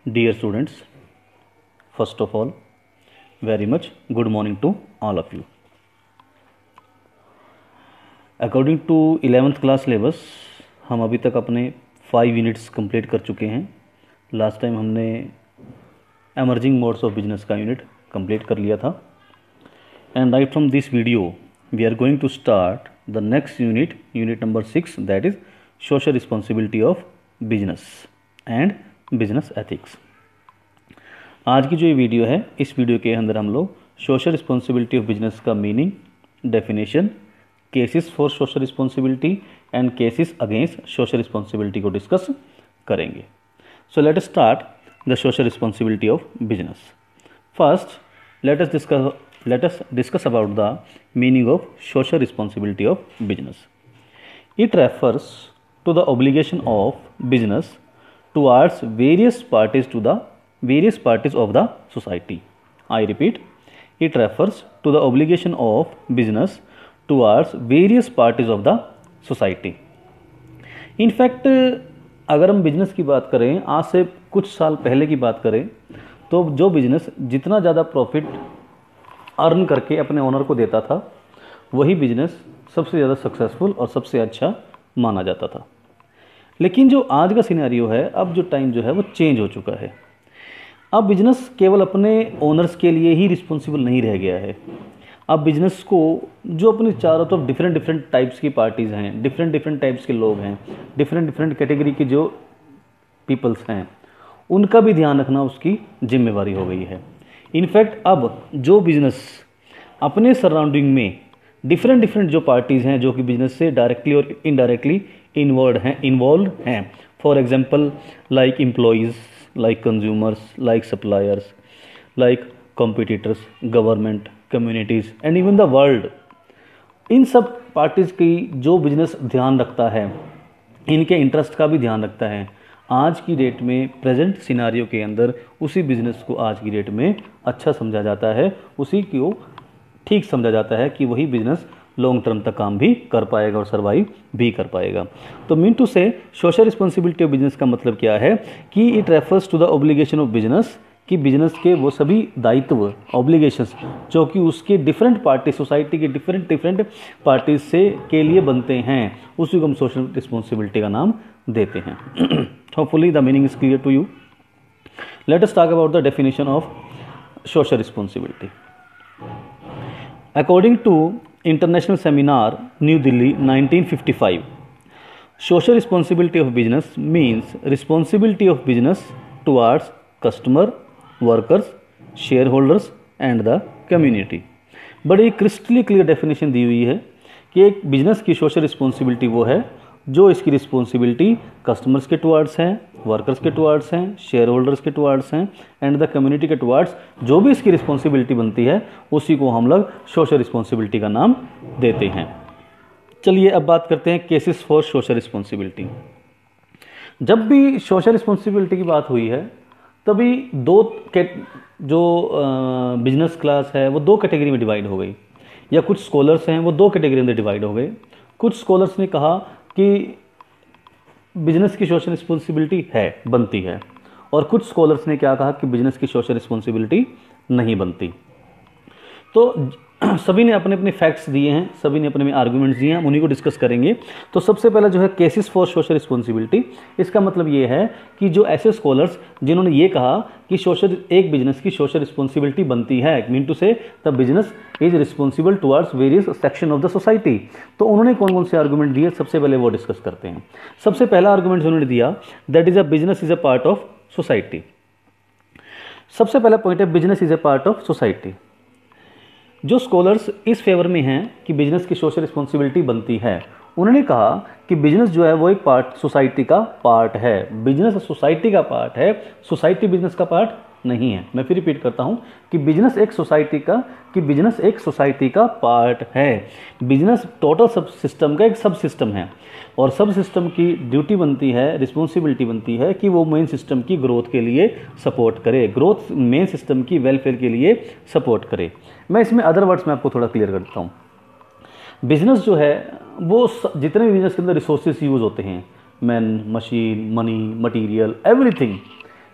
Dear students, first of all, very much good morning to all of you. According to 11th class syllabus, हम अभी तक अपने 5 units complete कर चुके हैं. लास्ट टाइम हमने एमर्जिंग मोड्स ऑफ बिजनेस का यूनिट कंप्लीट कर लिया था. And right from this video we are going to start the next unit, unit number 6, that is social responsibility of business and business ethics. आज की जो ये video है, इस वीडियो के अंदर हम लोग सोशल रिस्पॉन्सिबिलिटी ऑफ बिजनेस का meaning, definition, cases for social responsibility and cases against social responsibility को डिस्कस करेंगे. So let us start the social responsibility of business. First let us discuss about the meaning of social responsibility of business. It refers to the obligation of business towards various parties of the society. I repeat, it refers to the obligation of business towards various parties of the society. In fact, अगर हम business की बात करें, आज से कुछ साल पहले की बात करें, तो जो बिजनेस जितना ज़्यादा प्रॉफिट अर्न करके अपने ओनर को देता था, वही बिजनेस सबसे ज़्यादा सक्सेसफुल और सबसे अच्छा माना जाता था. लेकिन जो आज का सिनेरियो है, अब जो टाइम जो है वो चेंज हो चुका है. अब बिजनेस केवल अपने ओनर्स के लिए ही रिस्पॉन्सिबल नहीं रह गया है. अब बिजनेस को जो अपने चारों तरफ डिफरेंट टाइप्स की पार्टीज़ हैं, डिफरेंट टाइप्स के लोग हैं, डिफरेंट कैटेगरी के जो पीपल्स हैं, उनका भी ध्यान रखना उसकी जिम्मेवारी हो गई है. इनफैक्ट अब जो बिजनेस अपने सराउंडिंग में डिफरेंट जो पार्टीज़ हैं जो कि बिजनेस से डायरेक्टली और इनडायरेक्टली इन्वॉल्व हैं, for example like employees, like consumers, like suppliers, like competitors, government, communities and even the world. इन सब पार्टीज़ की जो बिजनेस ध्यान रखता है, इनके इंटरेस्ट का भी ध्यान रखता है. आज की डेट में प्रेजेंट सिनारियो के अंदर उसी बिजनेस को आज की डेट में अच्छा समझा जाता है, उसी को ठीक समझा जाता है कि वही बिजनेस लॉन्ग टर्म तक काम भी कर पाएगा और सर्वाइव भी कर पाएगा. तो mean to say social responsibility of business का मतलब क्या है कि it refers to the obligation of business, कि बिजनेस के वो सभी दायित्व, ऑब्लिगेशंस जो कि उसके डिफरेंट पार्टी, सोसाइटी के डिफरेंट पार्टीज से के लिए बनते हैं, उसी को हम सोशल रिस्पॉन्सिबिलिटी का नाम देते हैं. Hopefully the meaning is clear to you. Let us talk about the definition of social responsibility. According to International Seminar, New Delhi, 1955, social responsibility of business means responsibility of business towards customer, workers, shareholders and the community. बड़ी क्रिस्टली clear definition दी हुई है कि एक business की social responsibility वो है जो इसकी रिस्पॉन्सिबिलिटी कस्टमर्स के टुवार्ड्स हैं, वर्कर्स के टुवार्ड्स हैं, शेयर होल्डर्स के टुवार्ड्स हैं एंड द कम्युनिटी के टुवार्ड्स जो भी इसकी रिस्पॉन्सिबिलिटी बनती है, उसी को हम लोग सोशल रिस्पॉन्सिबिलिटी का नाम देते हैं. चलिए अब बात करते हैं केसेस फॉर सोशल रिस्पॉन्सिबिलिटी. जब भी सोशल रिस्पॉन्सिबिलिटी की बात हुई है, तभी जो बिजनेस क्लास है वो 2 कैटेगरी में डिवाइड हो गई, या कुछ स्कॉलर्स हैं वो 2 कैटेगरी में डिवाइड हो गए. कुछ स्कॉलर्स ने कहा कि बिजनेस की सोशल रिस्पॉन्सिबिलिटी है, बनती है, और कुछ स्कॉलर्स ने क्या कहा कि बिजनेस की सोशल रिस्पॉन्सिबिलिटी नहीं बनती. तो सभी ने अपने अपने फैक्ट्स दिए हैं, सभी ने अपने आर्गूमेंट्स दिए हैं, हम उन्हीं को डिस्कस करेंगे. तो सबसे पहला जो है केसेस फॉर सोशल रिस्पॉन्सिबिलिटी, इसका मतलब ये है कि जो ऐसे स्कॉलर्स जिन्होंने ये कहा कि एक बिजनेस की सोशल रिस्पॉन्सिबिलिटी बनती है, मीन टू से the business is responsible towards various section of the society, तो उन्होंने कौन कौन से आर्गूमेंट दिए, सबसे पहले वो डिस्कस करते हैं. सबसे पहला आर्गूमेंट उन्होंने दिया that is a business is a part of society. सबसे पहला पॉइंट है business is a part of society. जो स्कॉलर्स इस फेवर में हैं कि बिजनेस की सोशल रिस्पॉन्सिबिलिटी बनती है, उन्होंने कहा कि बिजनेस जो है वो एक पार्ट, सोसाइटी का पार्ट है. बिजनेस सोसाइटी का पार्ट है, सोसाइटी बिजनेस का पार्ट नहीं है. मैं फिर रिपीट करता हूं कि बिजनेस एक सोसाइटी का पार्ट है. बिजनेस टोटल सब सिस्टम का एक सब सिस्टम है, और सब सिस्टम की ड्यूटी बनती है, रिस्पॉन्सिबिलिटी बनती है कि वो मेन सिस्टम की ग्रोथ के लिए सपोर्ट करे, ग्रोथ मेन सिस्टम की वेलफेयर के लिए सपोर्ट करे. मैं इसमें अदर वर्ड्स में आपको थोड़ा क्लियर करता हूँ. बिजनेस जो है वो जितने भी बिजनेस के अंदर रिसोर्सेज यूज़ होते हैं, man, machine, money, material, everything,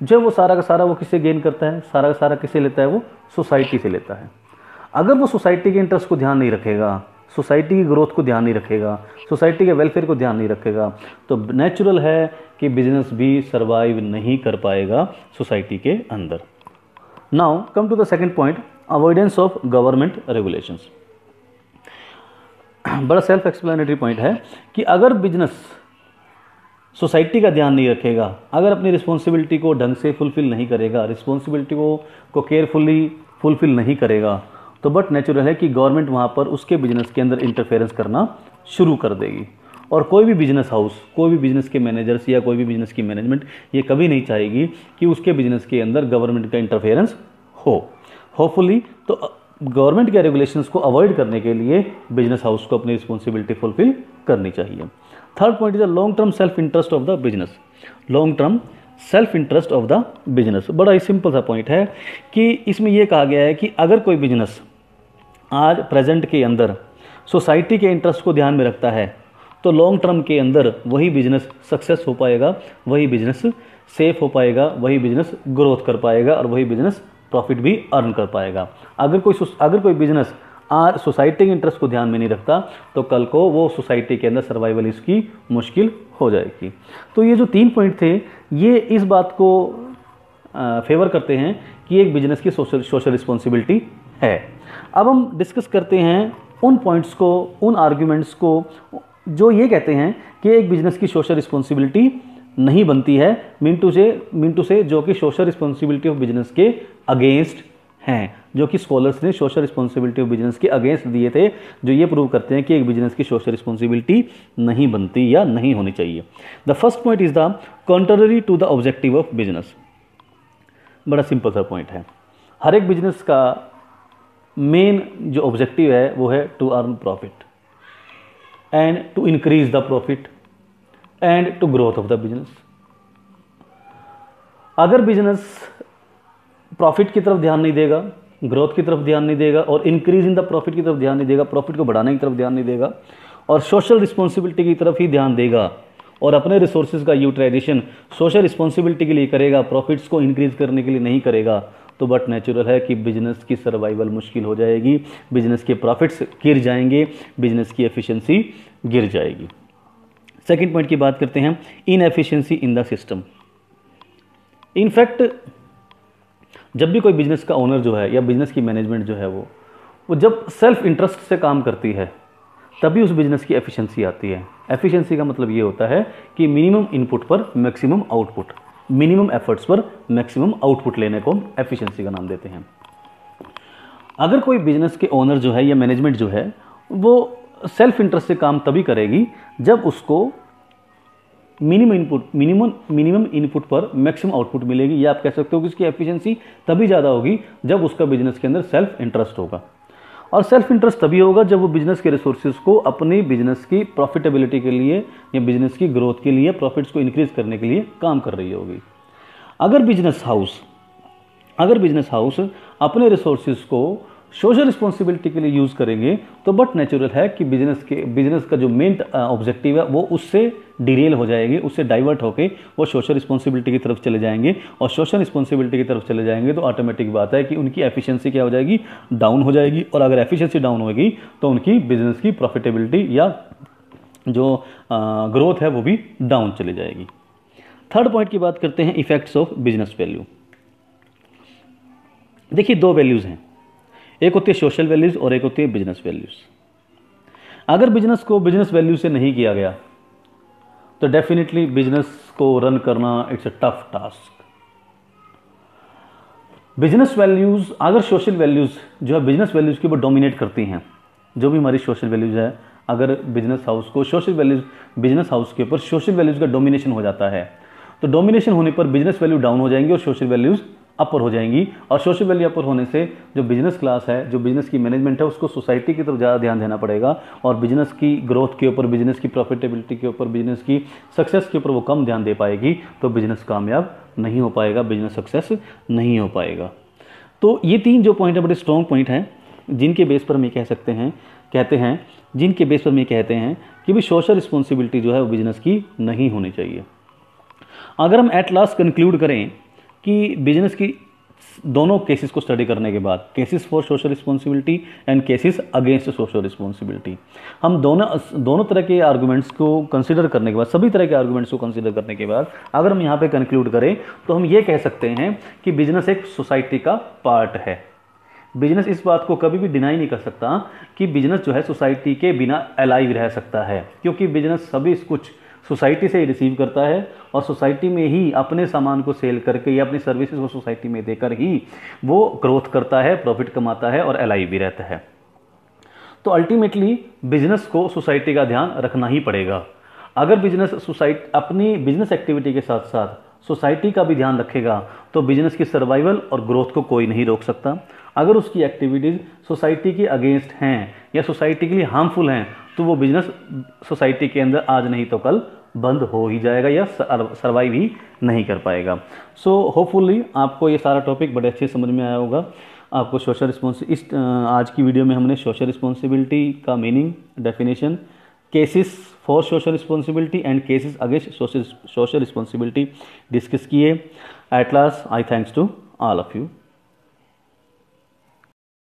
जो वो सारा का सारा वो किससे गेन करता है, सारा का सारा किससे लेता है, वो सोसाइटी से लेता है। अगर वो सोसाइटी के इंटरेस्ट को ध्यान नहीं रखेगा, सोसाइटी की ग्रोथ को ध्यान नहीं रखेगा, सोसाइटी के वेलफेयर को ध्यान नहीं रखेगा, तो नेचुरल है कि बिजनेस भी सर्वाइव नहीं कर पाएगा सोसाइटी के अंदर। Now come to the second point, avoidance of government regulations. बड़ा सेल्फ एक्सप्लेनेटरी पॉइंट है कि अगर बिजनेस सोसाइटी का ध्यान नहीं रखेगा, अगर अपनी रिस्पॉन्सिबिलिटी को ढंग से फुलफिल नहीं करेगा, रिस्पॉन्सिबिलिटी को केयरफुली फुलफिल नहीं करेगा, तो बट नेचुरल है कि गवर्नमेंट वहाँ पर उसके बिजनेस के अंदर इंटरफेरेंस करना शुरू कर देगी। और कोई भी बिजनेस हाउस, कोई भी बिजनेस के मैनेजर्स या कोई भी बिजनेस की मैनेजमेंट ये कभी नहीं चाहेगी कि उसके बिजनेस के अंदर गवर्नमेंट का इंटरफेरेंस हो। होपफुली तो गवर्नमेंट के रेगुलेशंस को अवॉइड करने के लिए बिजनेस हाउस को अपनी रिस्पॉन्सिबिलिटी फुलफिल करनी चाहिए। Third point is the long term self interest of the business. Long term self interest of the business, बड़ा ही सिंपल सा पॉइंट है कि इसमें यह कहा गया है कि अगर कोई बिजनेस आज प्रेजेंट के अंदर सोसाइटी के इंटरेस्ट को ध्यान में रखता है तो लॉन्ग टर्म के अंदर वही बिजनेस सक्सेस हो पाएगा, वही बिजनेस सेफ हो पाएगा, वही बिजनेस ग्रोथ कर पाएगा और वही बिजनेस प्रॉफिट भी अर्न कर पाएगा। अगर कोई बिजनेस आज सोसाइटी के इंटरेस्ट को ध्यान में नहीं रखता तो कल को वो सोसाइटी के अंदर सर्वाइवल इसकी मुश्किल हो जाएगी। तो ये जो 3 पॉइंट थे ये इस बात को फेवर करते हैं कि एक बिजनेस की सोशल रिस्पॉन्सिबिलिटी है। अब हम डिस्कस करते हैं उन पॉइंट्स को, उन आर्ग्यूमेंट्स को जो ये कहते हैं कि एक बिजनेस की सोशल रिस्पॉन्सिबिलिटी नहीं बनती है, मीन टू से जो कि सोशल रिस्पॉन्सिबिलिटी ऑफ बिजनेस के अगेंस्ट हैं, जो कि स्कॉलर्स ने सोशल रिस्पॉन्सिबिलिटी ऑफ बिजनेस के अगेंस्ट दिए थे, जो ये प्रूव करते हैं कि एक बिजनेस की सोशल रिस्पॉन्सिबिलिटी नहीं बनती या नहीं होनी चाहिए। The first point is the contrary to the objective of business. बड़ा सिंपल सा पॉइंट है, हर एक बिजनेस का मेन जो ऑब्जेक्टिव है वो है to earn profit and to increase the profit and to growth of the business. अगर बिजनेस प्रॉफिट की तरफ ध्यान नहीं देगा, ग्रोथ की तरफ ध्यान नहीं देगा और इंक्रीज इन द प्रॉफिट की तरफ ध्यान नहीं देगा, प्रॉफिट को बढ़ाने की तरफ ध्यान नहीं देगा और सोशल रिस्पॉन्सिबिलिटी की तरफ ही ध्यान देगा और अपने रिसोर्सेज का यूटिलाइजेशन सोशल रिस्पॉन्सिबिलिटी के लिए करेगा, प्रॉफिट्स को इंक्रीज करने के लिए नहीं करेगा, तो बट नेचुरल है कि बिजनेस की सर्वाइवल मुश्किल हो जाएगी, बिजनेस के प्रॉफिट्स गिर जाएंगे, बिजनेस की एफिशिएंसी गिर जाएगी। सेकंड पॉइंट की बात करते हैं, inefficiency in the system. In fact जब भी कोई बिजनेस का ओनर जो है या बिजनेस की मैनेजमेंट जो है वो जब सेल्फ इंटरेस्ट से काम करती है तभी उस बिजनेस की एफिशिएंसी आती है। एफिशिएंसी का मतलब ये होता है कि मिनिमम इनपुट पर मैक्सिमम आउटपुट, मिनिमम एफर्ट्स पर मैक्सिमम आउटपुट लेने को एफिशिएंसी का नाम देते हैं। अगर कोई बिजनेस के ओनर जो है या मैनेजमेंट जो है वो सेल्फ इंटरेस्ट से काम तभी करेगी जब उसको मिनिमम इनपुट पर मैक्सिमम आउटपुट मिलेगी, या आप कह सकते हो कि उसकी एफिशिएंसी तभी ज़्यादा होगी जब उसका बिजनेस के अंदर सेल्फ इंटरेस्ट होगा। और सेल्फ इंटरेस्ट तभी होगा जब वो बिजनेस के रिसोर्सेज को अपनी बिजनेस की प्रॉफिटेबिलिटी के लिए या बिजनेस की ग्रोथ के लिए, प्रॉफिट्स को इंक्रीज करने के लिए काम कर रही होगी। अगर बिजनेस हाउस अपने रिसोर्सेज को सोशल रिस्पॉन्सिबिलिटी के लिए यूज़ करेंगे तो बट नेचुरल है कि बिजनेस का जो मेन ऑब्जेक्टिव है वो उससे डिरेल हो जाएगी, उससे डाइवर्ट होकर वो सोशल रिस्पॉन्सिबिलिटी की तरफ चले जाएंगे और सोशल रिस्पॉन्सिबिलिटी की तरफ चले जाएंगे तो ऑटोमेटिक बात है कि उनकी एफिशिएंसी क्या हो जाएगी, डाउन हो जाएगी। और अगर एफिशिएंसी डाउन होगी तो उनकी बिजनेस की प्रॉफिटेबिलिटी या जो ग्रोथ है वो भी डाउन चली जाएगी। थर्ड पॉइंट की बात करते हैं, इफेक्ट्स ऑफ बिजनेस वैल्यू। देखिए 2 वैल्यूज़ हैं, एक होती है सोशल वैल्यूज़ और एक होती है बिजनेस वैल्यूज़। अगर बिजनेस को बिजनेस वैल्यू से नहीं किया गया तो डेफिनेटली बिजनेस को रन करना it's a tough task. Business values अगर सोशल वैल्यूज़ जो है बिजनेस वैल्यूज़ के ऊपर डोमिनेट करती हैं, जो भी हमारी सोशल वैल्यूज़ है, अगर बिजनेस हाउस को बिजनेस हाउस के ऊपर सोशल वैल्यूज़ का डोमिनेशन हो जाता है तो डोमिनेशन होने पर बिजनेस वैल्यू डाउन हो जाएंगी और सोशल वैल्यूज़ अपर हो जाएंगी। और सोशल वैल्यू अपर होने से जो बिजनेस क्लास है, जो बिजनेस की मैनेजमेंट है, उसको सोसाइटी की तरफ ज़्यादा ध्यान देना पड़ेगा और बिजनेस की ग्रोथ के ऊपर, बिजनेस की प्रॉफिटेबिलिटी के ऊपर, बिजनेस की सक्सेस के ऊपर वो कम ध्यान दे पाएगी, तो बिजनेस कामयाब नहीं हो पाएगा, बिजनेस सक्सेस नहीं हो पाएगा। तो ये 3 जो पॉइंट है बड़े स्ट्रॉन्ग पॉइंट हैं जिनके बेस पर हम ये कहते हैं कि भी सोशल रिस्पॉन्सिबिलिटी जो है वो बिजनेस की नहीं होनी चाहिए। अगर हम एट लास्ट कंक्लूड करें कि बिजनेस की दोनों केसेस को स्टडी करने के बाद, cases for social responsibility and cases against social responsibility, हम दोनों तरह के आर्गुमेंट्स को कंसीडर करने के बाद, सभी तरह के आर्गुमेंट्स को कंसीडर करने के बाद अगर हम यहाँ पे कंक्लूड करें तो हम ये कह सकते हैं कि बिजनेस एक सोसाइटी का पार्ट है। बिजनेस इस बात को कभी भी डिनाई नहीं कर सकता कि बिजनेस जो है सोसाइटी के बिना अलाइव रह सकता है, क्योंकि बिजनेस सभी कुछ सोसाइटी से ही रिसीव करता है और सोसाइटी में ही अपने सामान को सेल करके या अपनी सर्विसेज को सोसाइटी में देकर ही वो ग्रोथ करता है, प्रॉफिट कमाता है और अलाइव भी रहता है। तो अल्टीमेटली बिजनेस को सोसाइटी का ध्यान रखना ही पड़ेगा। अगर बिजनेस सोसाइटी अपनी बिजनेस एक्टिविटी के साथ साथ सोसाइटी का भी ध्यान रखेगा तो बिजनेस की सर्वाइवल और ग्रोथ को कोई नहीं रोक सकता। अगर उसकी एक्टिविटीज़ सोसाइटी के अगेंस्ट हैं या सोसाइटी के लिए हार्मफुल हैं तो वो बिजनेस सोसाइटी के अंदर आज नहीं तो कल बंद हो ही जाएगा या सर्वाइव ही नहीं कर पाएगा। सो होपफुली आपको ये सारा टॉपिक बड़े अच्छे समझ में आया होगा। आपको सोशल आज की वीडियो में हमने सोशल रिस्पॉन्सिबिलिटी का meaning, definition, cases for social responsibility and cases against social responsibility discuss किए। At last I thanks to all of you.